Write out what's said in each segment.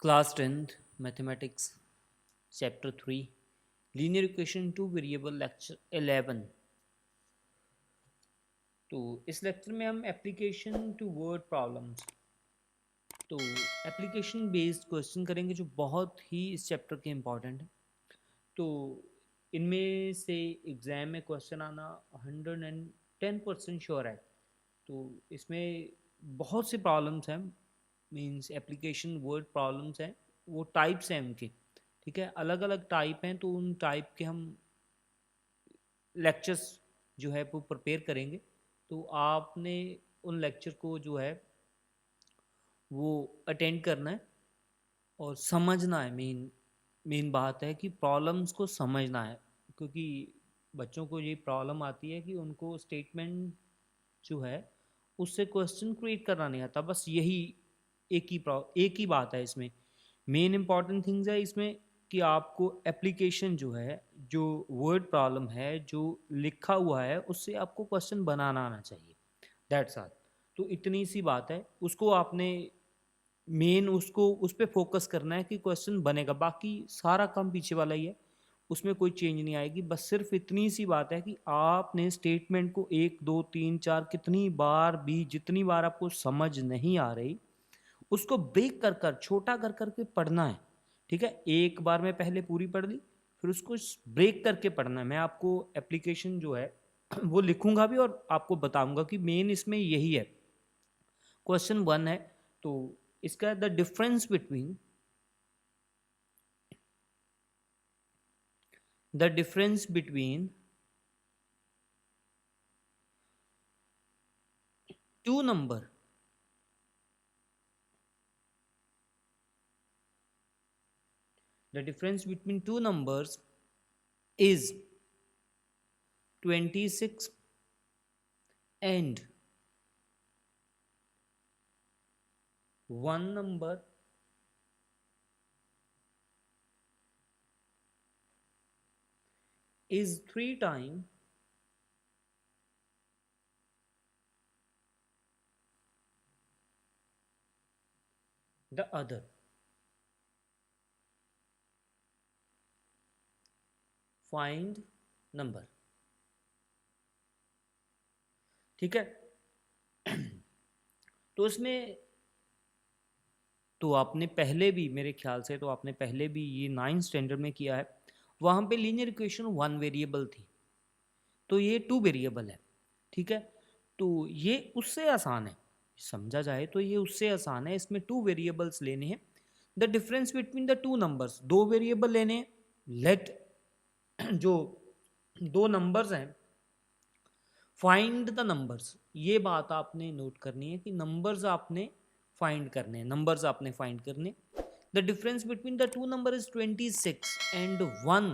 Class 10th mathematics chapter 3 linear equation two variable lecture 11। तो इस lecture में हम एप्लीकेशन टू वर्ड प्रॉब्लम्स तो एप्लीकेशन बेस्ड क्वेश्चन करेंगे जो बहुत ही इस चैप्टर के इम्पॉर्टेंट है। तो इनमें से एग्ज़ाम में क्वेश्चन आना 110% श्योर है। तो इसमें बहुत से प्रॉब्लम्स हैं, मींस एप्लीकेशन वर्ड प्रॉब्लम्स हैं, वो टाइप्स हैं उनके। ठीक है, अलग अलग टाइप हैं, तो उन टाइप के हम लेक्चर्स जो है वो प्रिपेयर करेंगे। तो आपने उन लेक्चर को जो है वो अटेंड करना है और समझना है। मेन मेन बात है कि प्रॉब्लम्स को समझना है, क्योंकि बच्चों को ये प्रॉब्लम आती है कि उनको स्टेटमेंट जो है उससे क्वेश्चन क्रिएट करना नहीं आता। बस यही एक ही बात है इसमें। मेन इंपॉर्टेंट थिंग्स है इसमें कि आपको एप्लीकेशन जो है, जो वर्ड प्रॉब्लम है, जो लिखा हुआ है, उससे आपको क्वेश्चन बनाना आना चाहिए। That's all. तो इतनी सी बात है, उसको आपने मेन उसको उस पर फोकस करना है कि क्वेश्चन बनेगा। बाकी सारा काम पीछे वाला ही है, उसमें कोई चेंज नहीं आएगी। बस सिर्फ इतनी सी बात है कि आपने स्टेटमेंट को 1 2 3 4 कितनी बार भी, जितनी बार आपको समझ नहीं आ रही, उसको ब्रेक कर कर, छोटा कर करके पढ़ना है। ठीक है, एक बार में पहले पूरी पढ़ ली, फिर उसको ब्रेक करके पढ़ना है। मैं आपको एप्लीकेशन जो है वो लिखूंगा भी और आपको बताऊंगा कि मेन इसमें यही है। क्वेश्चन 1 है, तो इसका the difference between two number the difference between two numbers is 26 and one number is 3 times the other. Find number. ठीक है। तो इसमें तो आपने पहले भी, मेरे ख्याल से तो आपने पहले भी ये 9th स्टैंडर्ड में किया है। वहाँ पे लीनियर इक्वेशन 1 वेरिएबल थी, तो ये 2 वेरिएबल है। ठीक है, तो ये उससे आसान है, समझा जाए तो ये उससे आसान है। इसमें 2 वेरिएबल्स लेने हैं। The difference between the 2 numbers, 2 variable लेने हैं। लेट जो 2 नंबर्स हैं, फाइंड द नंबर्स। ये बात आपने नोट करनी है कि नंबर्स आपने फाइंड करने हैं, नंबर्स आपने फाइंड करने। The difference between the 2 number is 26 and 1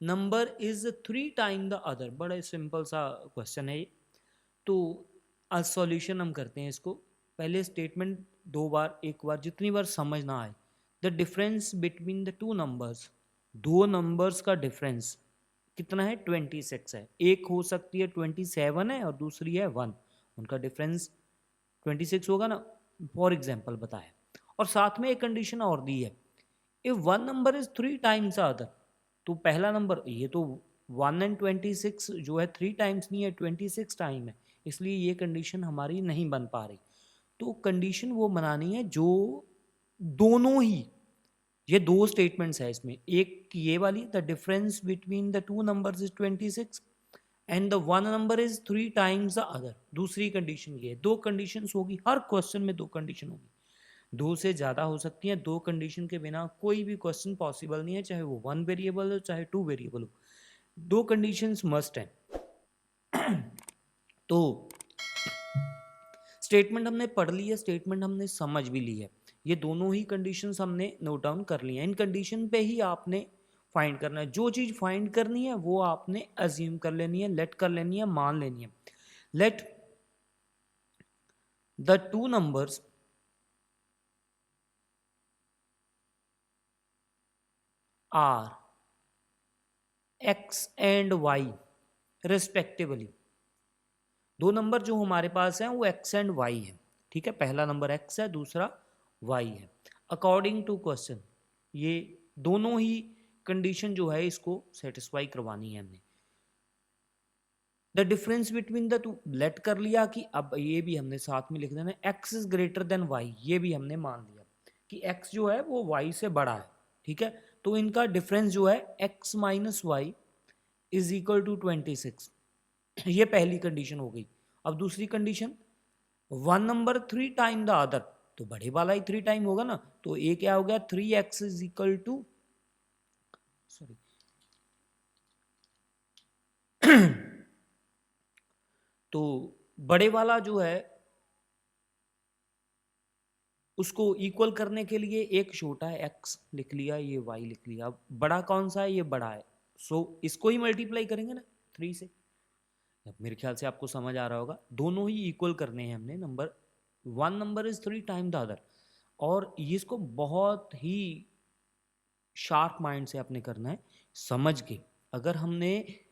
number is 3 time the other. बड़ा सिंपल सा क्वेश्चन है ये। तो आज सॉल्यूशन हम करते हैं इसको। पहले स्टेटमेंट 2 बार, एक बार, जितनी बार समझ ना आए। The difference between the 2 numbers, 2 numbers का डिफरेंस कितना है? 26 है। एक हो सकती है 27 है और दूसरी है 1, उनका डिफरेंस 26 होगा ना, फॉर एग्जाम्पल बताया। और साथ में एक कंडीशन और दी है, if 1 number is 3 times other. तो पहला नंबर, ये तो 1 एंड 26 जो है 3 टाइम्स नहीं है, 26 टाइम है, इसलिए ये कंडीशन हमारी नहीं बन पा रही। तो कंडीशन वो बनानी है जो दोनों ही, ये 2 स्टेटमेंट्स है इसमें। एक ये वाली, the difference between the 2 numbers is 26 and the 1 number is 3 times the other. दूसरी कंडीशन ये है। 2 कंडीशंस होगी, हर क्वेश्चन में 2 कंडीशन होगी। 2 से ज़्यादा हो सकती हैं। 2 कंडीशन के बिना कोई भी क्वेश्चन पॉसिबल नहीं है, चाहे वो 1 वेरिएबल हो चाहे 2 वेरिएबल हो। 2 कंडीशंस मस्ट हैं। तो स्टेटमेंट हमने पढ़ ली है, स्टेटमेंट हमने समझ भी ली है। ये दोनों ही कंडीशंस हमने नोट डाउन कर ली हैं। इन कंडीशन पे ही आपने फाइंड करना है। जो चीज़ फाइंड करनी है वो आपने अज्यूम कर लेनी है, लेट कर लेनी है, मान लेनी है। Let the 2 numbers are x and y respectively. 2 number जो हमारे पास हैं वो x एंड y है। ठीक है, पहला नंबर x है, दूसरा y है। According to question. ये दोनों ही कंडीशन जो है इसको सेटिस्फाई करवानी है हमने। The difference between the two let कर लिया कि अब ये भी हमने साथ में लिख देना x is greater than y, ये भी हमने मान लिया कि एक्स जो है वो वाई से बड़ा है। ठीक है, तो इनका डिफरेंस जो है x minus y is equal to 26। ये पहली कंडीशन हो गई। अब दूसरी condition, one number 3 time the other, तो बड़े वाला ही 3 टाइम होगा ना, तो ये क्या हो गया 3x is equal to, sorry तो बड़े वाला जो है उसको इक्वल करने के लिए एक छोटा है x लिख लिया, ये y लिख लिया। अब बड़ा कौन सा है, ये बड़ा है, सो इसको ही मल्टीप्लाई करेंगे ना 3 से। अब मेरे ख्याल से आपको समझ आ रहा होगा, दोनों ही इक्वल करने हैं हमने। Number one number is 3 time the other, और इसको बहुत ही शार्प माइंड से आपने करना है, समझ के। अगर हमने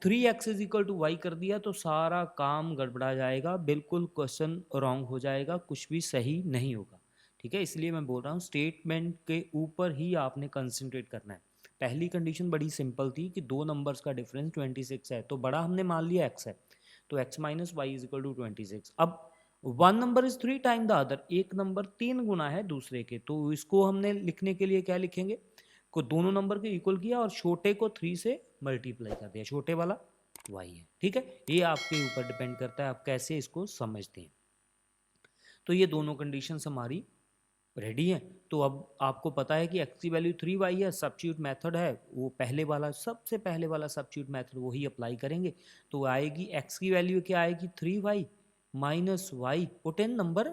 3x is equal to Y कर दिया तो सारा काम गड़बड़ा जाएगा, बिल्कुल क्वेश्चन रॉन्ग हो जाएगा, कुछ भी सही नहीं होगा। ठीक है, इसलिए मैं बोल रहा हूँ स्टेटमेंट के ऊपर ही आपने कंसंट्रेट करना है। पहली कंडीशन बड़ी सिंपल थी कि दो नंबर्स का डिफरेंस 26 है, तो बड़ा हमने मान लिया x है, तो x minus y is equal to 26। अब one number is 3 time the other, एक नंबर 3 गुना है दूसरे के, तो इसको हमने लिखने के लिए क्या लिखेंगे, को दोनों नंबर के इक्वल किया और छोटे को 3 से मल्टीप्लाई कर दिया, छोटे वाला y है। ठीक है, ये आपके ऊपर डिपेंड करता है आप कैसे इसको समझते हैं। तो ये दोनों कंडीशंस हमारी रेडी है। तो अब आपको पता है कि x की वैल्यू 3y है, सब्स्टिट्यूट मेथड है वो पहले वाला, सबसे पहले वाला सब्स्टिट्यूट मेथड वही अप्लाई करेंगे। तो आएगी x की वैल्यू क्या आएगी 3y minus y, put in number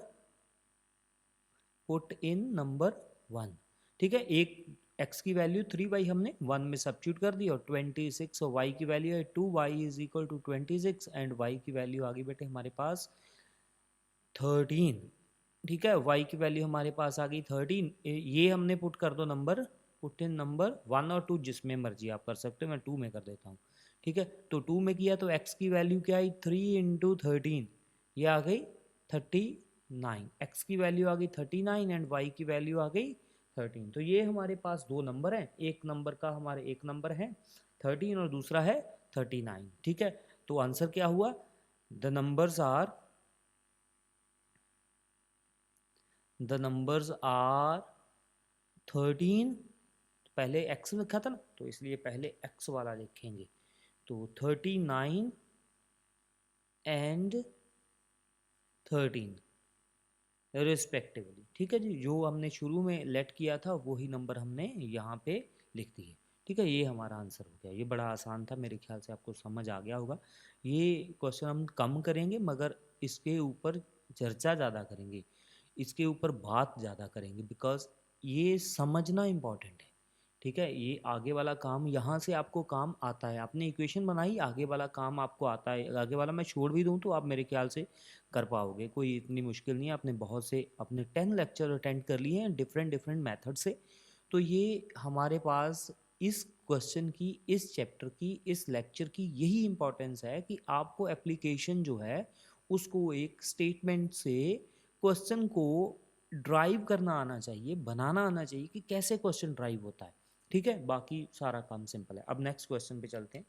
1। ठीक है, एक x की वैल्यू 3y हमने 1 में सब्स्टिट्यूट कर दी और 26, और y की वैल्यू है 2y is equal to 26 and y की वैल्यू आ गई बेटे हमारे पास 13। ठीक है, y की वैल्यू हमारे पास आ गई 13। ये हमने पुट कर दो नंबर, पुट इन नंबर 1 और 2 जिसमें मर्जी आप कर सकते हो, मैं 2 में कर देता हूँ। ठीक है, तो 2 में किया तो x की वैल्यू क्या आई 3 इंटू 13, ये आ गई 39। x की वैल्यू आ गई 39 एंड y की वैल्यू आ गई 13। तो ये हमारे पास दो नंबर हैं, एक नंबर का हमारे एक नंबर है 13 और दूसरा है 39। ठीक है, तो आंसर क्या हुआ, द नंबर्स आर 13, पहले x लिखा था ना तो इसलिए पहले x वाला लिखेंगे, तो 39 एंड 13 रिस्पेक्टिवली। ठीक है जी, जो हमने शुरू में लेट किया था वही नंबर हमने यहाँ पे लिख दिए। ठीक है, ये हमारा आंसर हो गया। ये बड़ा आसान था, मेरे ख्याल से आपको समझ आ गया होगा। ये क्वेश्चन हम कम करेंगे मगर इसके ऊपर चर्चा ज़्यादा करेंगे, इसके ऊपर बात ज़्यादा करेंगे, बिकॉज ये समझना इम्पॉर्टेंट है। ठीक है, ये आगे वाला काम यहाँ से आपको काम आता है, आपने इक्वेशन बनाई, आगे वाला काम आपको आता है। आगे वाला मैं छोड़ भी दूँ तो आप मेरे ख्याल से कर पाओगे, कोई इतनी मुश्किल नहीं है। आपने बहुत से अपने 10 लेक्चर अटेंड कर लिए हैं डिफरेंट डिफरेंट मेथड से। तो ये हमारे पास इस क्वेश्चन की, इस चैप्टर की, इस लेक्चर की यही इंपॉर्टेंस है कि आपको एप्लीकेशन जो है उसको एक स्टेटमेंट से क्वेश्चन को ड्राइव करना आना चाहिए, बनाना आना चाहिए कि कैसे क्वेश्चन ड्राइव होता है। ठीक है, बाकी सारा काम सिंपल है। अब नेक्स्ट क्वेश्चन पे चलते हैं।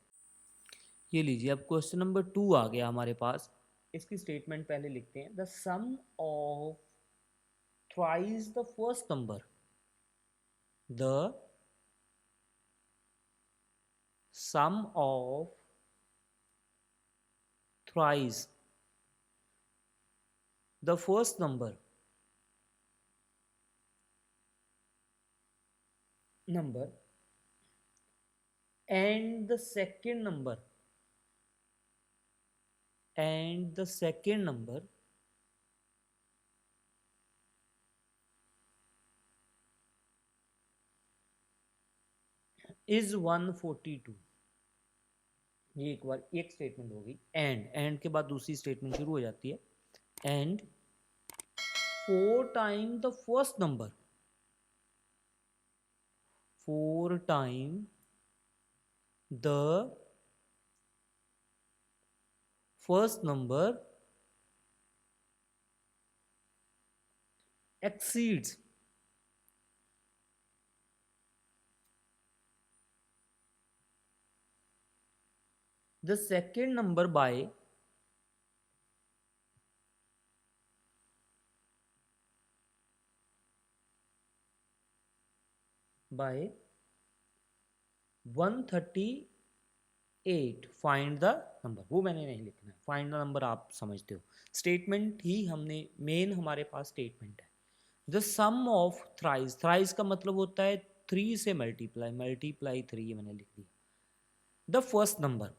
ये लीजिए, अब क्वेश्चन नंबर 2 आ गया हमारे पास। इसकी स्टेटमेंट पहले लिखते हैं, the sum of thrice the first number, the sum of thrice the first number and the second number is 142। ये एक बार एक स्टेटमेंट होगी, एंड के बाद दूसरी स्टेटमेंट शुरू हो जाती है, and 4 time the first number, 4 time the first number exceeds the second number by by 138 find the number, वो मैंने नहीं लिखना है, फाइंड द नंबर आप समझते हो। स्टेटमेंट ही हमने मेन हमारे पास स्टेटमेंट है। The sum of thrice, thrice का मतलब होता है 3 से मल्टीप्लाई, मल्टीप्लाई 3 मैंने लिख दिया। The first number,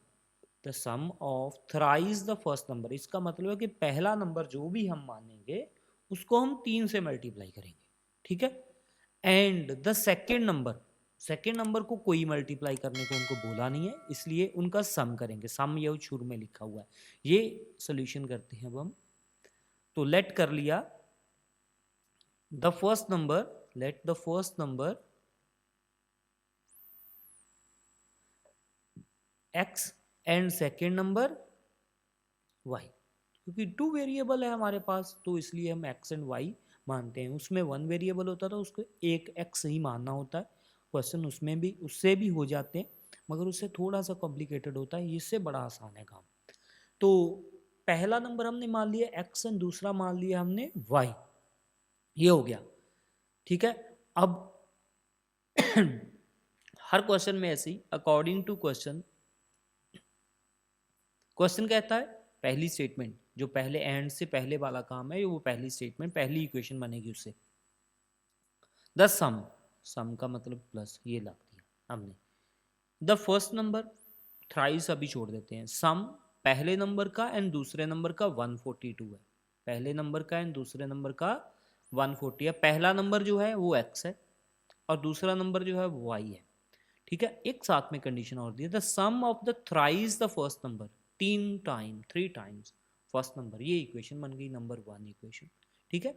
the sum of thrice the first number, इसका मतलब है कि पहला नंबर जो भी हम मानेंगे उसको हम 3 से मल्टीप्लाई करेंगे, ठीक है। And the second number, second number को कोई मल्टीप्लाई करने को उनको बोला नहीं है, इसलिए उनका सम करेंगे। सम ये शुरू में लिखा हुआ है, ये सोल्यूशन करते हैं अब हम। तो लेट कर लिया the first number, let the first number x and second number y, क्योंकि 2 वेरिएबल है हमारे पास तो इसलिए हम x एंड y मानते हैं। उसमें 1 वेरिएबल होता था, उसको एक x ही मानना होता है। क्वेश्चन उसमें भी उससे भी हो जाते हैं, मगर उससे थोड़ा सा कॉम्प्लिकेटेड होता है, इससे बड़ा आसान है काम। तो पहला नंबर हमने मान लिया x एंड दूसरा मान लिया हमने y, ये हो गया, ठीक है। अब हर क्वेश्चन में ऐसे ही अकॉर्डिंग टू क्वेश्चन, क्वेश्चन कहता है पहली स्टेटमेंट जो पहले एंड से पहले वाला काम है वो पहली स्टेटमेंट, पहली इक्वेशन बनेगी उससे। द सम, सम का मतलब प्लस, ये लग दिया हमने। द फर्स्ट नंबर, थ्राइस अभी छोड़ देते हैं। सम पहले नंबर का एंड दूसरे नंबर का 142 है, पहले नंबर का एंड दूसरे नंबर का 140 है। पहला नंबर जो है वो x है और दूसरा नंबर जो है वो y है, ठीक है। एक साथ में कंडीशन और दी है, the sum of the thrice the first number, 3 times first number, ये इक्वेशन बन गई नंबर 1 इक्वेशन, ठीक है।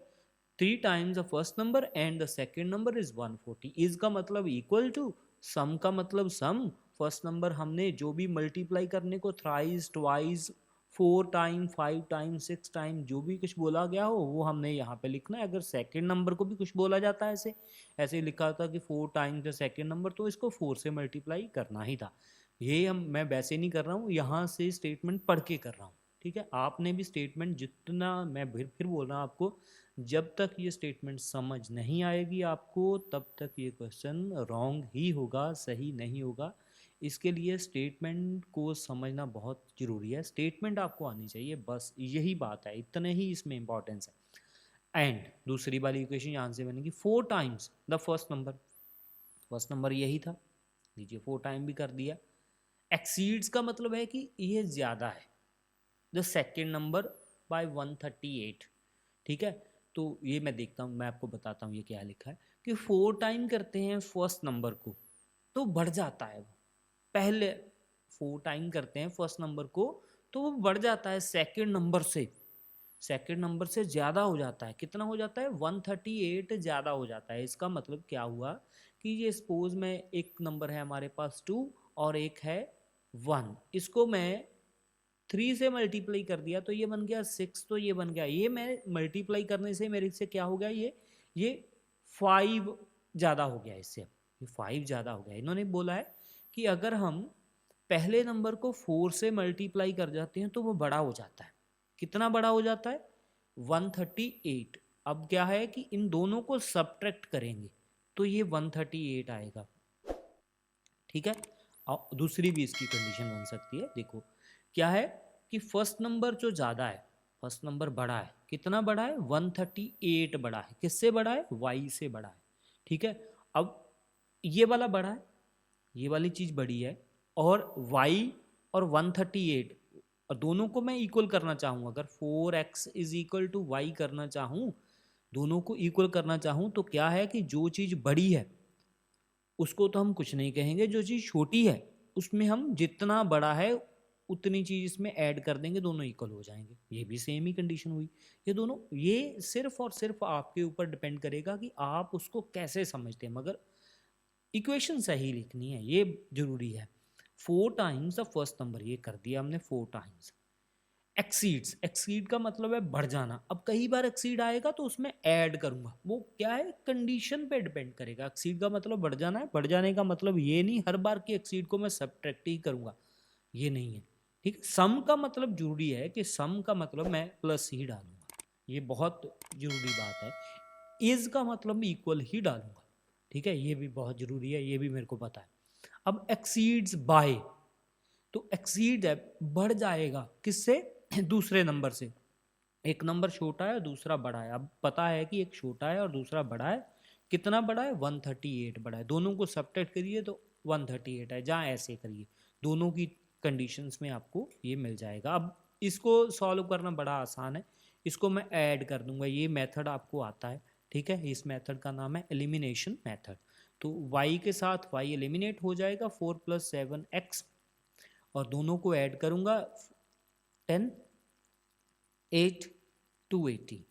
3 times the first number and the second number is 140, is का मतलब इक्वल टू, सम का मतलब सम, फर्स्ट नंबर हमने जो भी मल्टीप्लाई करने को thrice, twice, 4 time, 5 time, 6 time जो भी कुछ बोला गया हो वो हमने यहाँ पे लिखना है। अगर सेकेंड नंबर को भी कुछ बोला जाता है ऐसे, ऐसे लिखा था कि 4 टाइम्स द सेकेंड नंबर, तो इसको 4 से मल्टीप्लाई करना ही था। ये हम, मैं वैसे नहीं कर रहा हूँ, यहाँ से स्टेटमेंट पढ़ के कर रहा हूँ, ठीक है। आपने भी स्टेटमेंट जितना, मैं फिर बोल रहा हूँ आपको, जब तक ये स्टेटमेंट समझ नहीं आएगी आपको तब तक ये क्वेश्चन रॉन्ग ही होगा, सही नहीं होगा। इसके लिए स्टेटमेंट को समझना बहुत ज़रूरी है, स्टेटमेंट आपको आनी चाहिए, बस यही बात है, इतने ही इसमें इंपॉर्टेंस है। एंड दूसरी वाली इक्वेशन यहाँ से बनेगी 4 times the first number, first number यही था, लीजिए 4 टाइम भी कर दिया। एक्सीड्स का मतलब है कि ये ज़्यादा है, द सेकेंड नंबर बाय 138, ठीक है। तो ये मैं देखता हूँ, मैं आपको बताता हूँ ये क्या लिखा है कि 4 टाइम करते हैं फर्स्ट नंबर को तो बढ़ जाता है वो, पहले 4 टाइम करते हैं फर्स्ट नंबर को तो वो बढ़ जाता है सेकेंड नंबर से, सेकेंड नंबर से ज़्यादा हो जाता है। कितना हो जाता है? 138 ज़्यादा हो जाता है। इसका मतलब क्या हुआ कि ये सपोज में एक नंबर है हमारे पास 2 और एक है 1, इसको मैं 3 से मल्टीप्लाई कर दिया तो ये बन गया 6, तो ये बन गया, ये मैं मल्टीप्लाई करने से मेरे से क्या हो गया, ये 5 ज़्यादा हो गया इससे, ये 5 ज़्यादा हो गया। इन्होंने बोला है कि अगर हम पहले नंबर को 4 से मल्टीप्लाई कर जाते हैं तो वो बड़ा हो जाता है। कितना बड़ा हो जाता है? 138। अब क्या है कि इन दोनों को सब्ट्रैक्ट करेंगे तो ये 138 आएगा, ठीक है। और दूसरी भी इसकी कंडीशन बन सकती है, देखो क्या है कि फर्स्ट नंबर जो ज़्यादा है, फर्स्ट नंबर बड़ा है, कितना बड़ा है? 138 बड़ा है। किससे बड़ा है? y से बड़ा है, ठीक है। अब ये वाला बड़ा है, ये वाली चीज़ बड़ी है, और y और 138 और दोनों को मैं इक्वल करना चाहूँ, अगर 4x is equal to Y करना चाहूँ, दोनों को इक्वल करना चाहूँ, तो क्या है कि जो चीज़ बड़ी है उसको तो हम कुछ नहीं कहेंगे, जो चीज़ छोटी है उसमें हम जितना बड़ा है उतनी चीज़ इसमें ऐड कर देंगे, दोनों इक्वल हो जाएंगे। ये भी सेम ही कंडीशन हुई। ये दोनों, ये सिर्फ और सिर्फ आपके ऊपर डिपेंड करेगा कि आप उसको कैसे समझते हैं, मगर इक्वेशन सही लिखनी है, ये जरूरी है। 4 टाइम्स द फर्स्ट नंबर, ये कर दिया हमने 4 टाइम्स। एक्सीड्स, एक्सीड का मतलब है बढ़ जाना। अब कई बार एक्सीड आएगा तो उसमें ऐड करूंगा, वो क्या है, कंडीशन पे डिपेंड करेगा। एक्सीड का मतलब बढ़ जाना है, बढ़ जाने का मतलब ये नहीं हर बार की एक्सीड को मैं सब्ट्रैक्ट ही करूंगा, ये नहीं है। ठीक है, सम का मतलब जरूरी है कि सम का मतलब मैं प्लस ही डालूंगा, ये बहुत जरूरी बात है। इज का मतलब मैं इक्वल ही डालूंगा, ठीक है, ये भी बहुत जरूरी है, ये भी मेरे को पता है। अब एक्सीड्स बाय, तो एक्सीड है बढ़ जाएगा किससे, दूसरे नंबर से। एक नंबर छोटा है दूसरा बड़ा है, अब पता है कि एक छोटा है और दूसरा बड़ा है, कितना बड़ा है 138 बड़ा है, दोनों को सब्ट्रैक्ट करिए तो 138 है, जहाँ ऐसे करिए दोनों की कंडीशंस में आपको ये मिल जाएगा। अब इसको सॉल्व करना बड़ा आसान है, इसको मैं ऐड कर दूंगा, ये मेथड आपको आता है, ठीक है, इस मेथड का नाम है एलिमिनेशन मेथड। तो y के साथ y एलिमिनेट हो जाएगा, 4 + 7x, और दोनों को ऐड करूंगा 10 8 280,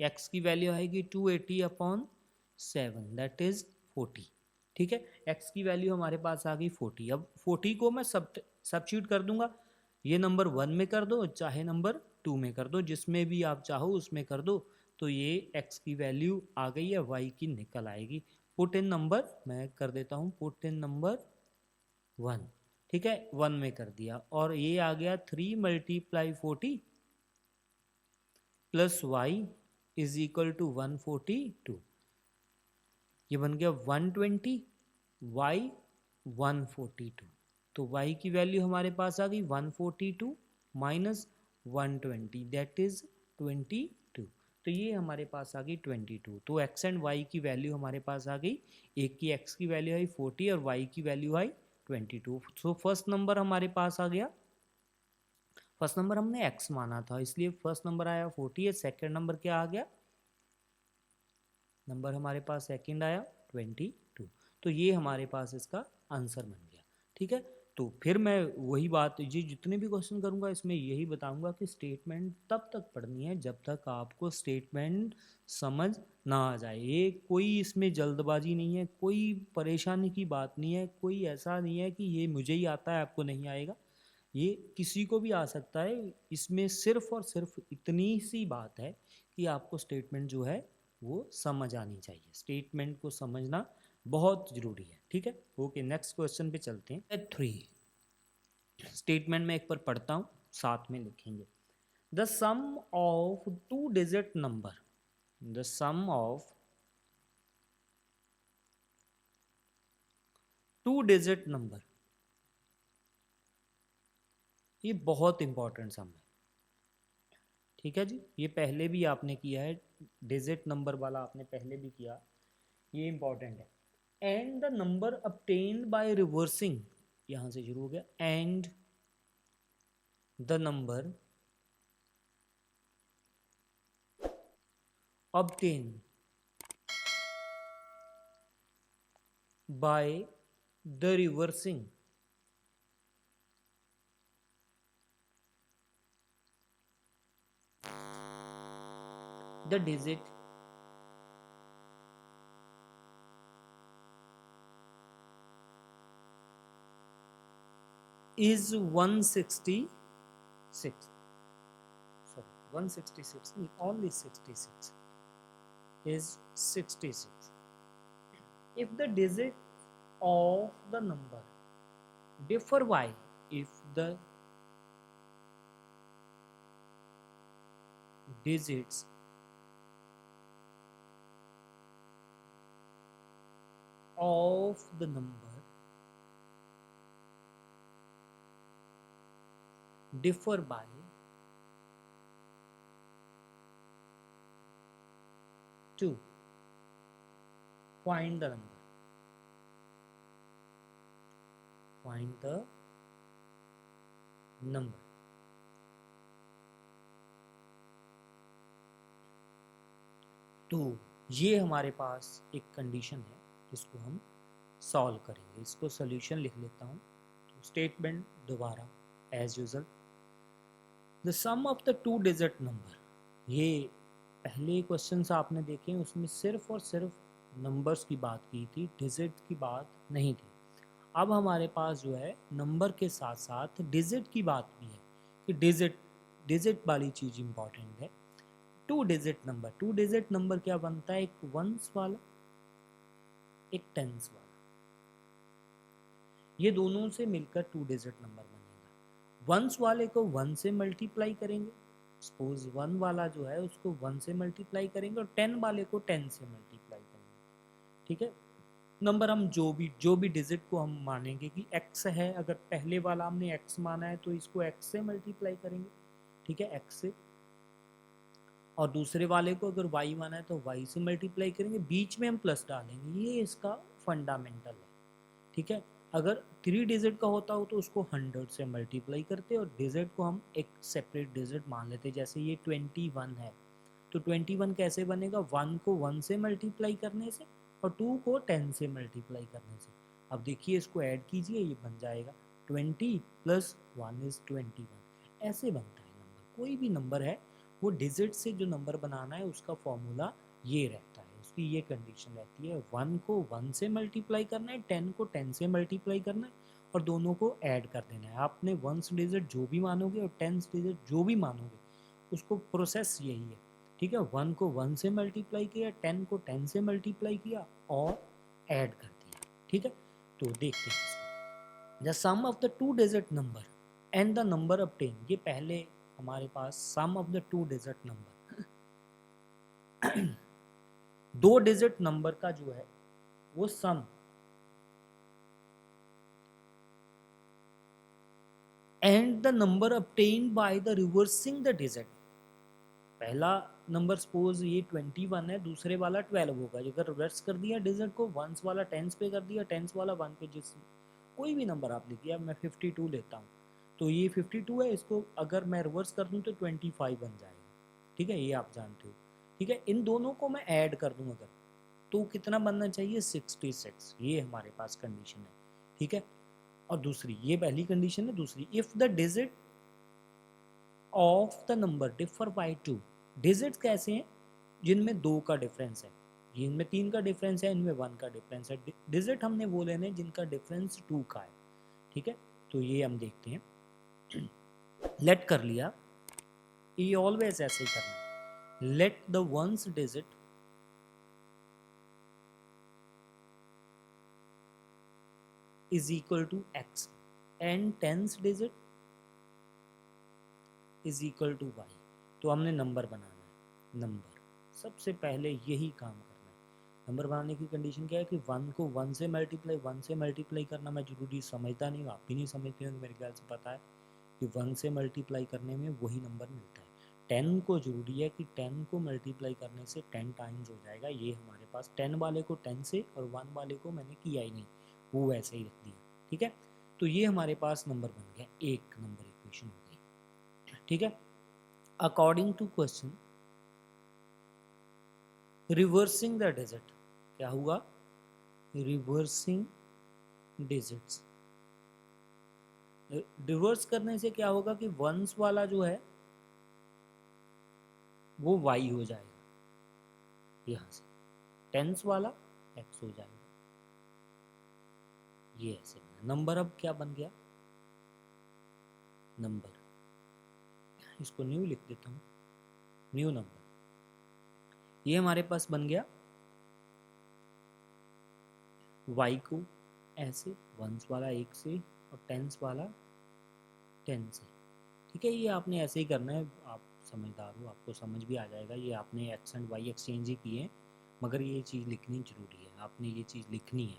x की वैल्यू आएगी 280/7 दैट इज 40, ठीक है, x की वैल्यू हमारे पास आ गई 40। अब 40 को मैं सब्स्टिट्यूट कर दूंगा, ये नंबर 1 में कर दो चाहे नंबर 2 में कर दो, जिसमें भी आप चाहो उसमें कर दो, तो ये x की वैल्यू आ गई है, y की निकल आएगी। पुट इन नंबर मैं कर देता हूँ, पुट इन नंबर 1, ठीक है, 1 में कर दिया, और ये आ गया 3 × 40 plus y is equal to 142, ये बन गया 120, y 142, तो y की वैल्यू हमारे पास आ गई 142 माइनस 120 दैट इज 22, तो ये हमारे पास आ गई 22। तो x एंड y की वैल्यू हमारे पास आ गई, एक की x की वैल्यू आई 40 और y की वैल्यू आई 22। सो फर्स्ट नंबर हमारे पास आ गया, फर्स्ट नंबर हमने x माना था इसलिए फर्स्ट नंबर आया 40 है, सेकेंड नंबर क्या आ गया, नंबर हमारे पास सेकंड आया 22, तो ये हमारे पास इसका आंसर बन गया, ठीक है। तो फिर मैं वही बात, ये जितने भी क्वेश्चन करूंगा इसमें यही बताऊंगा कि स्टेटमेंट तब तक पढ़नी है जब तक आपको स्टेटमेंट समझ ना आ जाए, ये कोई इसमें जल्दबाजी नहीं है, कोई परेशानी की बात नहीं है, कोई ऐसा नहीं है कि ये मुझे ही आता है आपको नहीं आएगा, ये किसी को भी आ सकता है। इसमें सिर्फ और सिर्फ इतनी सी बात है कि आपको स्टेटमेंट जो है वो समझ आनी चाहिए, स्टेटमेंट को समझना बहुत जरूरी है, ठीक है। ओके, नेक्स्ट क्वेश्चन पे चलते हैं। 3 स्टेटमेंट में एक बार पढ़ता हूँ, साथ में लिखेंगे। The sum of 2 digit number, the sum of 2 digit number, ये बहुत इंपॉर्टेंट सम है, ठीक है जी, ये पहले भी आपने किया है, डिजिट नंबर वाला आपने पहले भी किया, ये इंपॉर्टेंट है। And the number obtained by reversing, यहां से शुरू हो गया, and the number obtained by the reversing the digit is 166, sorry 166, only 66 is 66 if the digit of the number differ by, if the digits of the number differ by 2, find the number, find the number। तो ये हमारे पास एक condition है जिसको हम solve करेंगे, इसको solution लिख लेता हूँ। तो स्टेटमेंट दोबारा as usual, the sum of the 2 digit number, ये पहले क्वेश्चन आपने देखे उसमें सिर्फ और सिर्फ नंबर्स की बात की थी, डिजिट की बात नहीं थी। अब हमारे पास जो है नंबर के साथ साथ डिजिट की बात भी है, कि डिजिट वाली चीज़ इंपॉर्टेंट है। 2 डिजिट नंबर, 2 डिजिट नंबर क्या बनता है, एक वंस वाला एक टेंस वाला, ये दोनों से मिलकर 2 डिजिट नंबर बनेगा। वंस वाले को 1 से मल्टीप्लाई करेंगे, सपोज 1 वाला जो है उसको 1 से मल्टीप्लाई करेंगे और 10 वाले को 10 से मल्टीप्लाई करेंगे। ठीक है, नंबर हम जो भी डिजिट को हम मानेंगे कि x है, अगर पहले वाला हमने x माना है तो इसको x से मल्टीप्लाई करेंगे। ठीक है, x से, और दूसरे वाले को अगर y माना है तो y से मल्टीप्लाई करेंगे, बीच में हम प्लस डालेंगे, ये इसका फंडामेंटल है। ठीक है, अगर 3 डिजिट का होता हो तो उसको 100 से मल्टीप्लाई करते और डिजिट को हम एक सेपरेट डिजिट मान लेते, जैसे ये 21 है तो 21 कैसे बनेगा, 1 को 1 से मल्टीप्लाई करने से और 2 को 10 से मल्टीप्लाई करने से। अब देखिए इसको ऐड कीजिए, ये बन जाएगा 20 प्लस 1 इज 21। ऐसे बनता है नंबर, कोई भी नंबर है वो डिजिट से जो नंबर बनाना है उसका फॉर्मूला ये रहता है, उसकी ये कंडीशन रहती है, 1 को 1 से मल्टीप्लाई करना है, 10 को 10 से मल्टीप्लाई करना है और दोनों को ऐड कर देना है। आपने 1 डिजिट जो भी मानोगे और 10 डिजिट जो भी मानोगे उसको प्रोसेस यही है। ठीक है, 1 को 1 से मल्टीप्लाई किया, 10 को 10 से मल्टीप्लाई किया और ऐड कर दिया। ठीक है, तो देखते हैं इसको, the sum of the 2 digit number and the number obtain. ये पहले हमारे पास sum of the 2 digit number 2 digit number का जो है वो sum and the number obtain by the reversing the digit. पहला नंबर सपोज ये 21 है, दूसरे वाला 12 होगा, अगर रिवर्स कर दिया डिजिट को, वंस वाला टेंस पे कर दिया, टेंस वाला 1 पे, जिस कोई भी नंबर आप लिखिए। अब मैं 52 लेता हूँ तो ये 52 है, इसको अगर मैं रिवर्स कर दूँ तो 25 बन जाएगा। ठीक है, ये आप जानते हो। ठीक है, इन दोनों को मैं ऐड कर दूँ अगर, तो कितना बनना चाहिए, 66। ये हमारे पास कंडीशन है। ठीक है, और दूसरी, ये पहली कंडीशन है। दूसरी, if the digit of the number differ by 2। Digits कैसे हैं, जिनमें 2 का डिफरेंस है, जिनमें 3 का डिफरेंस है, इनमें 1 का डिफरेंस है। डिजिट हमने वो लेने जिनका डिफरेंस 2 का है। ठीक है, तो ये हम देखते हैं। लेट कर लिया, ये ऑलवेज ऐसे ही करना है। Let the ones digit is equal to x and tens digit is equal to y। तो हमने नंबर बनाना है, नंबर सबसे पहले यही काम करना है। नंबर बनाने की कंडीशन क्या है कि 1 को 1 से मल्टीप्लाई करना मैं जरूरी समझता नहीं हूँ, आप भी नहीं समझते हो, मेरे ख्याल से पता है कि 1 से मल्टीप्लाई करने में वही नंबर मिलता है। 10 को जरूरी है कि 10 को मल्टीप्लाई करने से 10 टाइम्स हो जाएगा, ये हमारे पास 10 वाले को 10 से और 1 वाले को मैंने किया ही नहीं, वो वैसे ही रख दिया। ठीक है, तो ये हमारे पास नंबर बन गया, एक नंबर इक्वेशन हो गई। ठीक है, according to question reversing the digit, क्या हुआ, रिवर्सिंग डिजिट्स, रिवर्स करने से क्या होगा कि वंस वाला जो है वो y हो जाएगा, यहाँ से टेंस वाला x हो जाएगा, ये ऐसे। नंबर अब क्या बन गया, नंबर, इसको न्यू लिख देता हूँ, न्यू नंबर, ये हमारे पास बन गया y को ऐसे, वंस वाला 1 से और टेंस वाला 10 से। ठीक है, ये आपने ऐसे ही करना है, आप समझदार हो, आपको समझ भी आ जाएगा। ये आपने एक्स एंड वाई एक्सचेंज ही किए हैं, मगर ये चीज़ लिखनी जरूरी है, आपने ये चीज़ लिखनी है।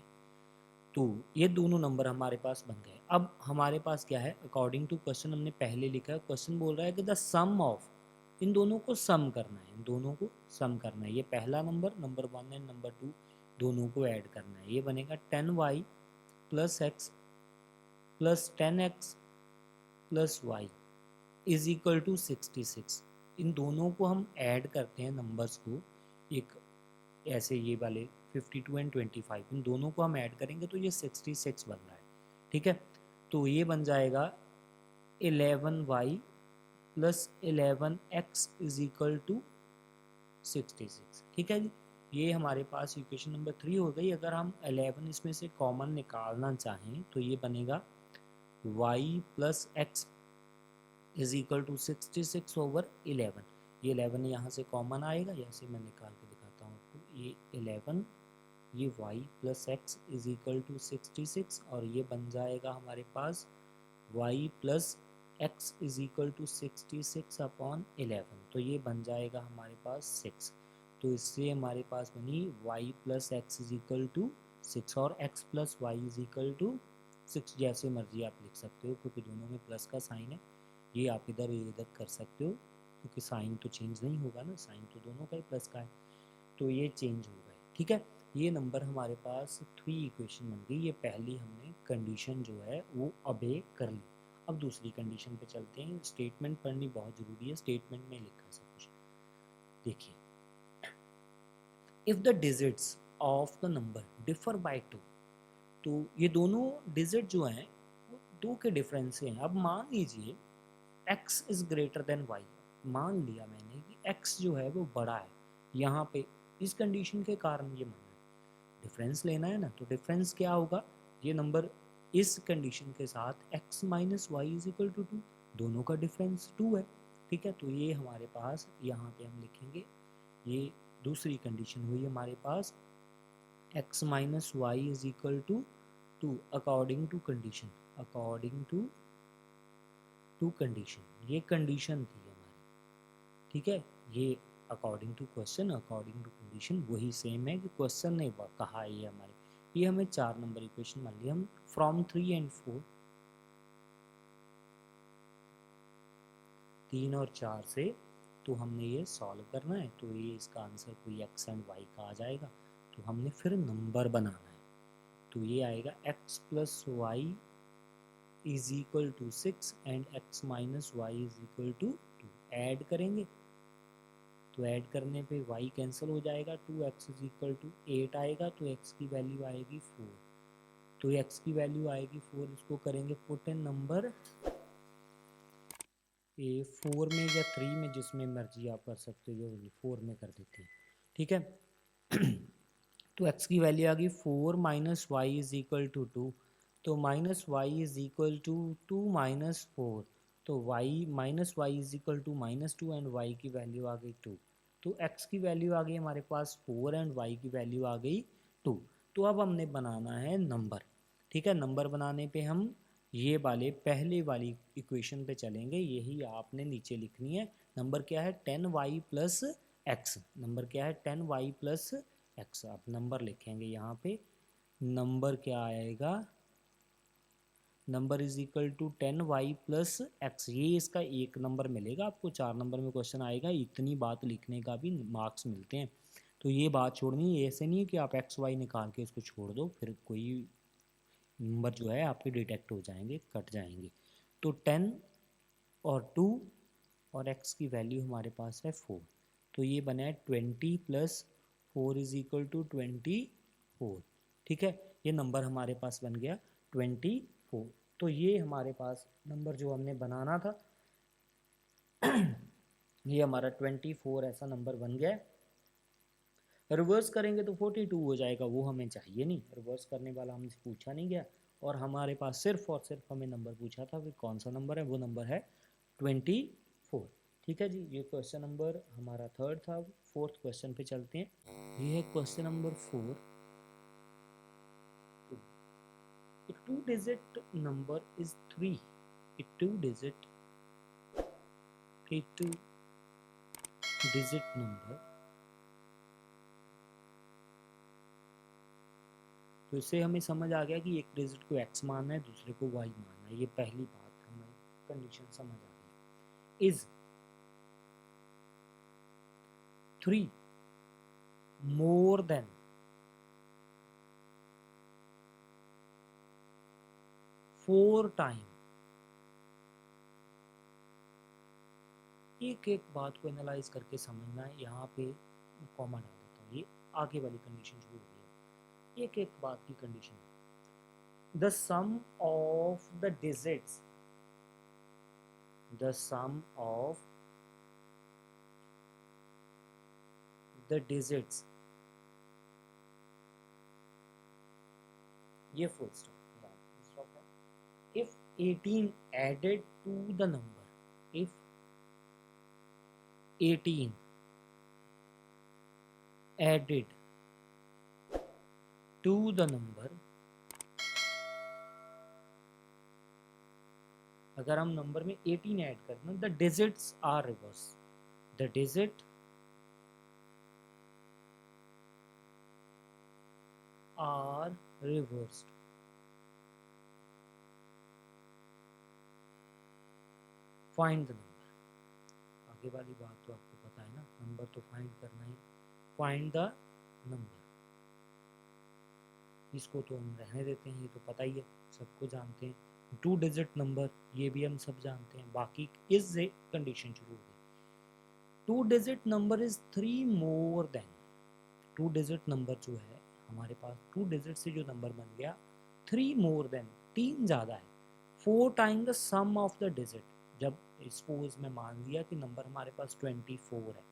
तो ये दोनों नंबर हमारे पास बन गए। अब हमारे पास क्या है, अकॉर्डिंग टू क्वेश्चन हमने पहले लिखा है, क्वेश्चन बोल रहा है कि द सम ऑफ, इन दोनों को सम करना है, इन दोनों को सम करना है। ये पहला नंबर, नंबर 1 एंड नंबर 2, दोनों को ऐड करना है। ये बनेगा 10y plus x plus 10x plus y is equal to 66। इन दोनों को हम ऐड करते हैं नंबर्स को, एक ऐसे ये वाले 52 एंड 25, इन दोनों को हम ऐड करेंगे तो ये 66 बन रहा है। ठीक है, तो ये बन जाएगा 11y plus 11x is equal to 66। ठीक है जी, ये हमारे पास इक्वेशन नंबर 3 हो गई। अगर हम 11 इसमें से कॉमन निकालना चाहें तो ये बनेगा y plus x is equal to 66 over 11। ये 11 यहाँ से कॉमन आएगा, जैसे मैं निकाल के दिखाता हूँ आपको, ये 11, ये y plus x is equal to 66 और ये बन जाएगा हमारे पास y plus x is equal to 66/11, तो ये बन जाएगा हमारे पास 6। तो इससे हमारे पास बनी y plus x is equal to 6 और x plus y is equal to 6, जैसे मर्जी आप लिख सकते हो क्योंकि दोनों में प्लस का साइन है। ये आप इधर कर सकते हो क्योंकि साइन तो चेंज नहीं होगा ना, साइन तो दोनों का ही प्लस का है, तो ये चेंज हो गए। ठीक है, ये नंबर हमारे पास 3 इक्वेशन बन गई। ये पहली हमने कंडीशन जो है वो अबे कर ली। अब दूसरी कंडीशन पे चलते हैं। स्टेटमेंट पढ़नी बहुत ज़रूरी है, स्टेटमेंट में लिखा सब कुछ। देखिए, if the digits of the number differ by 2, तो ये दोनों डिजिट जो हैं वो 2 के डिफरेंस से हैं। अब मान लीजिए x is greater than y, मान लिया मैंने कि x जो है वो बड़ा है, यहाँ पे इस कंडीशन के कारण ये माना है। डिफरेंस लेना है ना, तो डिफरेंस क्या होगा, ये नंबर इस कंडीशन के साथ x minus y is equal to 2, दोनों का डिफरेंस 2 है। ठीक है, तो ये हमारे पास यहाँ पे हम लिखेंगे, ये दूसरी कंडीशन हुई हमारे पास x minus y is equal to 2 according to condition, according to condition, ये कंडीशन थी हमारी। ठीक है, ये according to question, according to condition वही सेम है कि क्वेश्चन ने कहा है। ये हमारे, ये हमें 4 नंबर इक्वेशन मान लिया हम फ्रॉम 3 एंड 4, 3 और 4 से, तो हमने ये सॉल्व करना है। तो ये इसका आंसर कोई x एंड y का आ जाएगा, तो हमने फिर नंबर बनाना है। तो ये आएगा x plus y is equal to 6 and x minus y is equal to 2, add करेंगे तो ऐड करने पे y कैंसिल हो जाएगा, 2x इज इक्वल टू 8 आएगा, तो x की वैल्यू आएगी 4, तो x की वैल्यू आएगी 4। इसको करेंगे पुट इन नंबर 4 में या 3 में, जिसमें मर्जी आप कर सकते हो, 4 में कर देते हैं। ठीक है तो x की वैल्यू आ गई 4 minus y is equal to 2, तो minus y is equal to 2 minus 4, तो y minus y is equal to minus 2 and y की वैल्यू आ गई 2, तो x की वैल्यू आ गई हमारे पास 4 एंड y की वैल्यू आ गई 2। तो अब हमने बनाना है नंबर। ठीक है, नंबर बनाने पे हम ये वाले पहले वाली इक्वेशन पे चलेंगे, यही आपने नीचे लिखनी है। नंबर क्या है 10y प्लस एक्स, नंबर क्या है 10y प्लस एक्स। आप नंबर लिखेंगे यहाँ पे, नंबर क्या आएगा, number is equal to 10y plus x, ये इसका एक नंबर मिलेगा आपको। 4 नंबर में क्वेश्चन आएगा, इतनी बात लिखने का भी मार्क्स मिलते हैं। तो ये बात छोड़नी है, ऐसे नहीं है कि आप एक्स वाई निकाल के इसको छोड़ दो, फिर कोई नंबर जो है आपके डिटेक्ट हो जाएंगे, कट जाएंगे। तो 10 और 2 और x की वैल्यू हमारे पास है 4, तो ये बना है 20 प्लस 4 इज इक्वल टू 24। ठीक है, ये नंबर हमारे पास बन गया 24। तो ये हमारे पास नंबर जो हमने बनाना था ये हमारा 24 ऐसा नंबर बन गया। रिवर्स करेंगे तो 42 हो जाएगा, वो हमें चाहिए नहीं, रिवर्स करने वाला हमसे पूछा नहीं गया, और हमारे पास सिर्फ और सिर्फ हमें नंबर पूछा था कि कौन सा नंबर है, वो नंबर है 24। ठीक है जी, ये क्वेश्चन नंबर हमारा 3rd था। 4th क्वेश्चन पे चलते हैं। ये है question number 4। A two-digit number is 3. A two-digit number, तो इससे हमें समझ आ गया कि एक डिजिट को x मानना है, दूसरे को y मानना है। ये पहली बात हमें कंडीशन समझ आ गई। इज 3 मोर देन 4 टाइम, एक एक बात को एनालाइज करके समझना है। यहाँ पे कॉमा डाल देता हूँ, ये आगे वाली कंडीशन शुरू हो गई है। एक एक बात की condition, the sum of the digits, the sum of the digits, ये फुल स्टॉप है। If 18 added to the number, if 18 added to the number, अगर हम नंबर में 18 ऐड करना, the digits are reverse, the digit are reversed. Find the number, आगे वाली बात तो आपको पता है ना, नंबर तो फाइंड करना ही। फाइंड द नंबर, इसको तो हम रहने देते हैं, ये तो पता ही है, सबको जानते हैं। 2 डिजिट नंबर, ये भी हम सब जानते हैं। बाकी इससे कंडीशन शुरू हो गई। 2 digit number is 3 more than, 2 digit number जो है हमारे पास, 2 डिजिट से जो नंबर बन गया 3 मोर देन, 3 ज़्यादा है, 4 time the sum of the digit. जब सपोज मैं मान लिया कि नंबर हमारे पास 24 है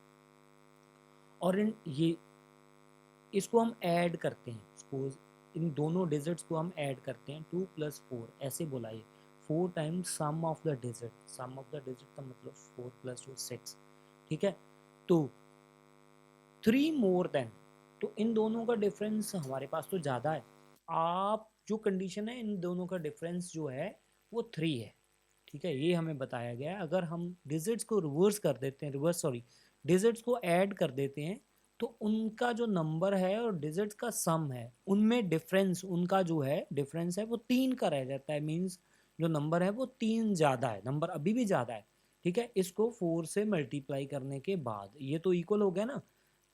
और इन ये इसको हम ऐड करते हैं, सपोज इन दोनों डिजिट्स को हम ऐड करते हैं, 2 + 4 ऐसे बुलाइए, 4 times sum of the digit, sum of the digit का मतलब 4 + 2 6, ठीक है। तो 3 मोर देन, तो इन दोनों का डिफरेंस हमारे पास तो ज़्यादा है। आप जो कंडीशन है, इन दोनों का डिफरेंस जो है वो 3 है, ठीक है, ये हमें बताया गया है। अगर हम डिजिट्स को रिवर्स कर देते हैं, डिजिट्स को ऐड कर देते हैं, तो उनका जो नंबर है और डिजिट्स का सम है, उनमें डिफरेंस, उनका जो है डिफरेंस है वो 3 का रह जाता है। मीन्स जो नंबर है वो 3 ज़्यादा है, नंबर अभी भी ज़्यादा है, ठीक है। इसको 4 से मल्टीप्लाई करने के बाद ये तो इक्वल हो गया ना,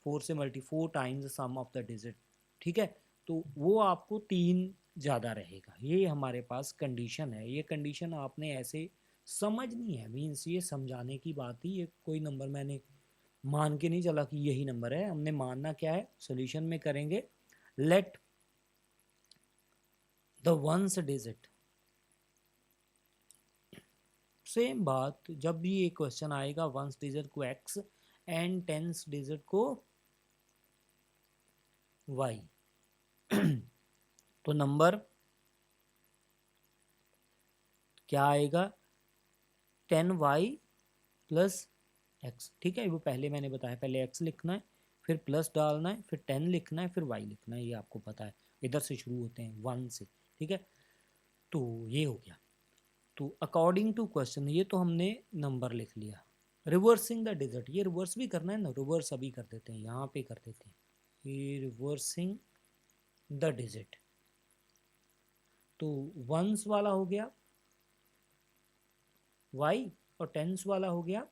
4 से 4 times sum of the digit, ठीक है। तो वो आपको 3 ज़्यादा रहेगा, ये हमारे पास कंडीशन है। ये कंडीशन आपने ऐसे समझनी है, मीन्स ये समझाने की बात ही, ये कोई नंबर मैंने मान के नहीं चला कि यही नंबर है। हमने मानना क्या है, सोल्यूशन में करेंगे, late the ones digit, same बात, जब भी ये क्वेश्चन आएगा वंस डिजिट को x एंड टेंस डिजिट को y, तो नंबर क्या आएगा, 10y + x, ठीक है। वो पहले मैंने बताया, पहले x लिखना है, फिर प्लस डालना है, फिर 10 लिखना है, फिर y लिखना है, ये आपको पता है, इधर से शुरू होते हैं 1 से, ठीक है। तो ये हो गया। तो अकॉर्डिंग टू क्वेश्चन, ये तो हमने नंबर लिख लिया। रिवर्सिंग द डिजिट, ये रिवर्स भी करना है ना, रिवर्स अभी कर देते हैं, यहाँ पे कर देते हैं, ये रिवर्सिंग द डिजिट। तो वंस वाला हो गया y और टेंस वाला हो गया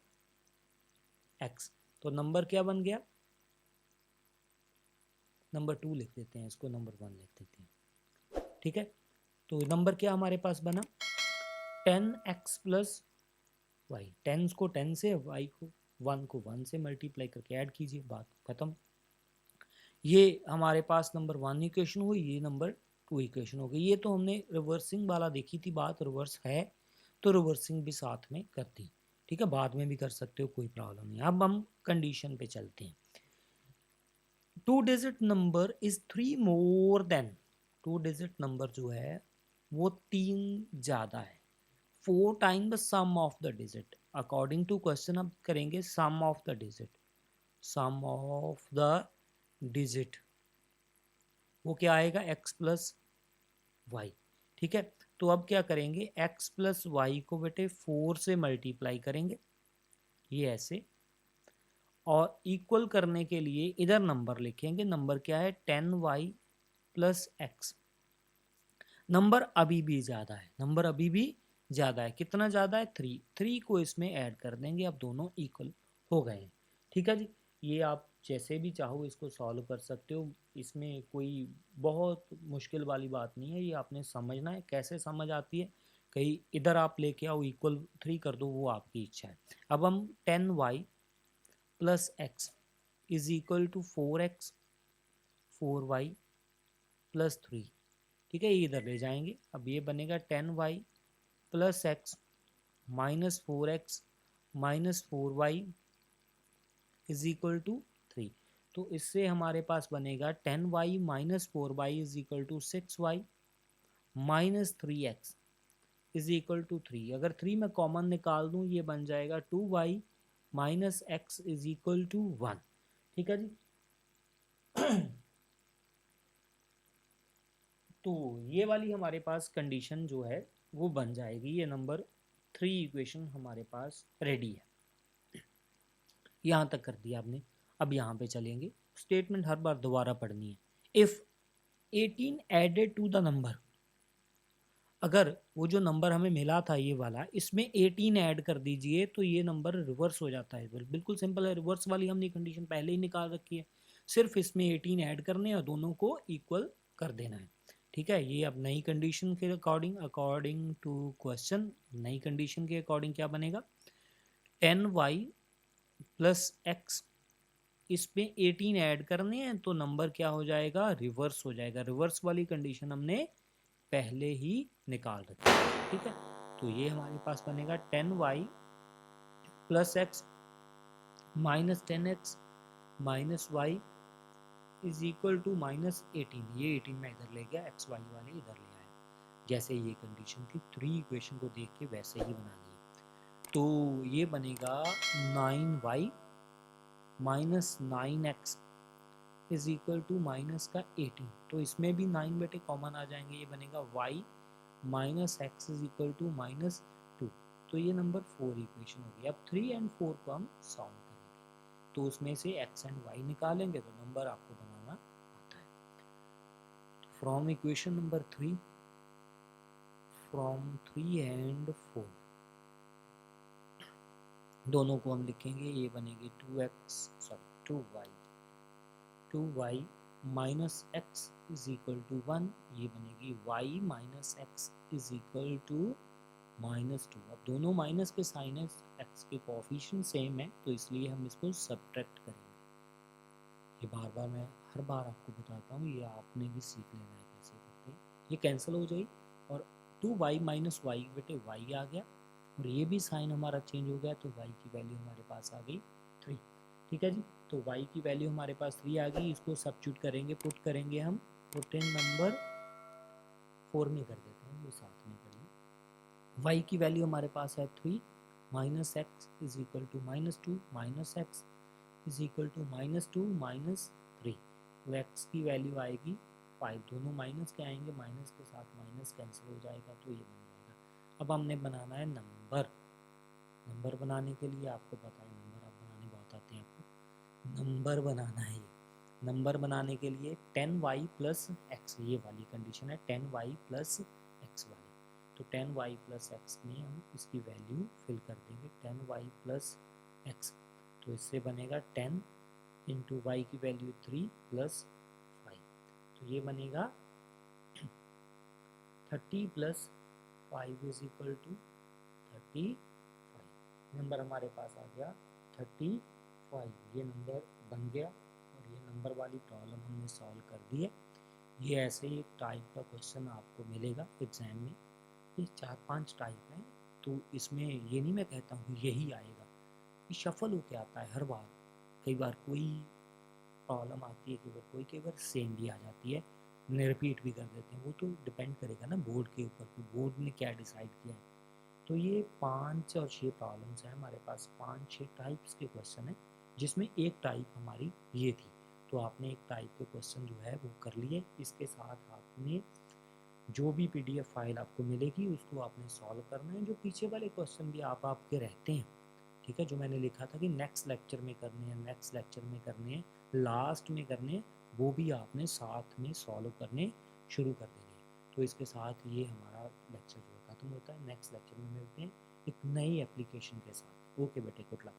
x, तो नंबर क्या बन गया, नंबर 2 लिख देते हैं इसको, नंबर 1 लिख देते हैं, ठीक है। तो नंबर क्या हमारे पास बना, 10x + y, 10 को 10 से, y को 1 को 1 से मल्टीप्लाई करके ऐड कीजिए, बात खत्म। ये हमारे पास नंबर 1 इक्वेशन हुई, ये नंबर 2 इक्वेशन हो गई। ये तो हमने रिवर्सिंग वाला देखी थी बात, रिवर्स है तो रिवर्सिंग भी साथ में कर दी, ठीक है, बाद में भी कर सकते हो, कोई प्रॉब्लम नहीं। अब हम कंडीशन पे चलते हैं। 2 digit number is 3 more than, 2 digit number जो है वो 3 ज़्यादा है, 4 time the sum of the digit. According to question अब करेंगे sum of the digit, sum of the digit वो क्या आएगा, x + y, ठीक है। तो अब क्या करेंगे, x + y को बेटे 4 से मल्टीप्लाई करेंगे, ये ऐसे, और इक्वल करने के लिए इधर नंबर लिखेंगे, नंबर क्या है, 10y + x। नंबर अभी भी ज़्यादा है, नंबर अभी भी ज़्यादा है, कितना ज़्यादा है, 3, 3 को इसमें ऐड कर देंगे, अब दोनों इक्वल हो गए हैं, ठीक है जी। ये आप जैसे भी चाहो इसको सॉल्व कर सकते हो, इसमें कोई बहुत मुश्किल वाली बात नहीं है, ये आपने समझना है, कैसे समझ आती है, कहीं इधर आप लेके आओ इक्वल 3 कर दो, वो आपकी इच्छा है। अब हम 10y + x is equal to 4x 4y + 3, ठीक है, ये इधर ले जाएंगे। अब ये बनेगा 10y + x - 4x - 4y is equal to 3। तो इससे हमारे पास बनेगा 10y - 4y is equal to 6y - 3x is equal to 3। अगर 3 में कॉमन निकाल दूं, ये बन जाएगा 2y - x is equal to 1, ठीक है जी। तो ये वाली हमारे पास कंडीशन जो है वो बन जाएगी, ये नंबर 3 इक्वेशन हमारे पास रेडी है। यहाँ तक कर दिया आपने। अब यहाँ पे चलेंगे, स्टेटमेंट हर बार दोबारा पढ़नी है। If 18 added to the number, अगर वो जो नंबर हमें मिला था ये वाला, इसमें 18 ऐड कर दीजिए तो ये नंबर रिवर्स हो जाता है। बिल्कुल सिंपल है, रिवर्स वाली हमने कंडीशन पहले ही निकाल रखी है, सिर्फ इसमें 18 ऐड करने हैं और दोनों को इक्वल कर देना है। ठीक है, ये अब नई कंडीशन के अकॉर्डिंग टू क्वेश्चन, नई कंडीशन के अकॉर्डिंग क्या बनेगा, 10y प्लस एक्स, इसमें 18 ऐड करने हैं तो नंबर क्या हो जाएगा, रिवर्स हो जाएगा। रिवर्स वाली कंडीशन हमने पहले ही निकाल रखी है। ठीक है, तो ये हमारे पास बनेगा 10y plus x minus 10x minus y is equal to minus 18। ये 18 में इधर ले गया, एक्स वाई वाले इधर ले आया। जैसे ये कंडीशन थी, 3 इक्वेशन को देख के वैसे ही बना ली। तो ये बनेगा 9y minus 9x is equal to minus का 18। तो इसमें भी 9 बेटे कॉमन आ जाएंगे, ये बनेगा y minus x is equal to minus 2। तो ये नंबर 4 इक्वेशन हो गई। अब 3 एंड 4 को हम सॉल्व करेंगे, तो उसमें से x एंड y निकालेंगे तो नंबर आपको बनाना आता है। From equation number 3, from 3 and 4 दोनों को हम लिखेंगे, ये बनेगी 2y minus x is equal to 1, ये बनेगी y minus x is equal to minus 2। अब दोनों माइनस के साइन है, x के कोफिशिएंट सेम है तो इसलिए हम इसको सब्ट्रैक्ट करेंगे। ये बार बार मैं हर बार आपको बताता हूँ, ये आपने भी सीख लेना है कैसे करते हैं। ये कैंसिल हो जाएगी और 2y माइनस वाई, बेटे y आ गया और ये भी साइन हमारा चेंज हो गया, तो y की वैल्यू हमारे पास आ गई 3। ठीक है जी, तो y की वैल्यू हमारे पास 3 आ गई। इसको सब्स्टिट्यूट करेंगे, पुट करेंगे हम, पुट इन नंबर 4 में कर देते हैं, ये साथ में कर ली। y की वैल्यू हमारे पास है 3 minus x is equal to minus 2 minus x is equal to minus 2 minus 3। तो x की वैल्यू आएगी 5। दोनों माइनस के आएंगे, माइनस के साथ माइनस कैंसिल हो जाएगा, तो ये बन जाएगा। अब हमने बनाना है नंबर। नंबर बनाने के लिए आपको पता है, नंबर आप बनाने बहुत आते हैं आपको, नंबर बनाना है। नंबर बनाने के लिए 10y प्लस एक्स, ये वाली कंडीशन है 10y प्लस एक्स वाली। तो 10y प्लस एक्स में हम इसकी वैल्यू फिल कर देंगे, 10y प्लस एक्स, तो इससे बनेगा 10 इंटू वाई की वैल्यू 3 प्लस 5, तो ये बनेगा 30 plus 5 is equal to 35। Number हमारे पास आ गया 35। ये नंबर बन गया और ये नंबर वाली प्रॉब्लम हमने सॉल्व कर दी है। ये ऐसे ही एक टाइप का क्वेश्चन आपको मिलेगा एग्जाम में। ये 4-5 टाइप हैं, तो इसमें ये नहीं मैं कहता हूँ यही आएगा, ये शफल होके आता है हर बार। कई बार कोई प्रॉब्लम आती है, कई बार सेम भी आ जाती है, रिपीट भी कर देते हैं। वो तो डिपेंड करेगा ना बोर्ड के ऊपर कि बोर्ड ने क्या डिसाइड किया है। तो ये 5 और 6 प्रॉब्लम्स हैं हमारे पास, 5-6 टाइप्स के क्वेश्चन हैं, जिसमें एक टाइप हमारी ये थी। तो आपने एक टाइप के क्वेश्चन जो है वो कर लिए। इसके साथ आपने जो भी PDF फाइल आपको मिलेगी उसको आपने सॉल्व करना है। जो पीछे वाले क्वेश्चन भी आपके रहते हैं, ठीक है, जो मैंने लिखा था कि नेक्स्ट लेक्चर में करने हैं, नेक्स्ट लेक्चर में करने हैं, लास्ट में करने हैं, वो भी आपने साथ में सॉल्व करने शुरू कर देंगे। तो इसके साथ ये हमारा लेक्चर जो खत्म होता है। नेक्स्ट लेक्चर में मिलते हैं एक नई एप्लीकेशन के साथ। ओके बेटे, गुड लक।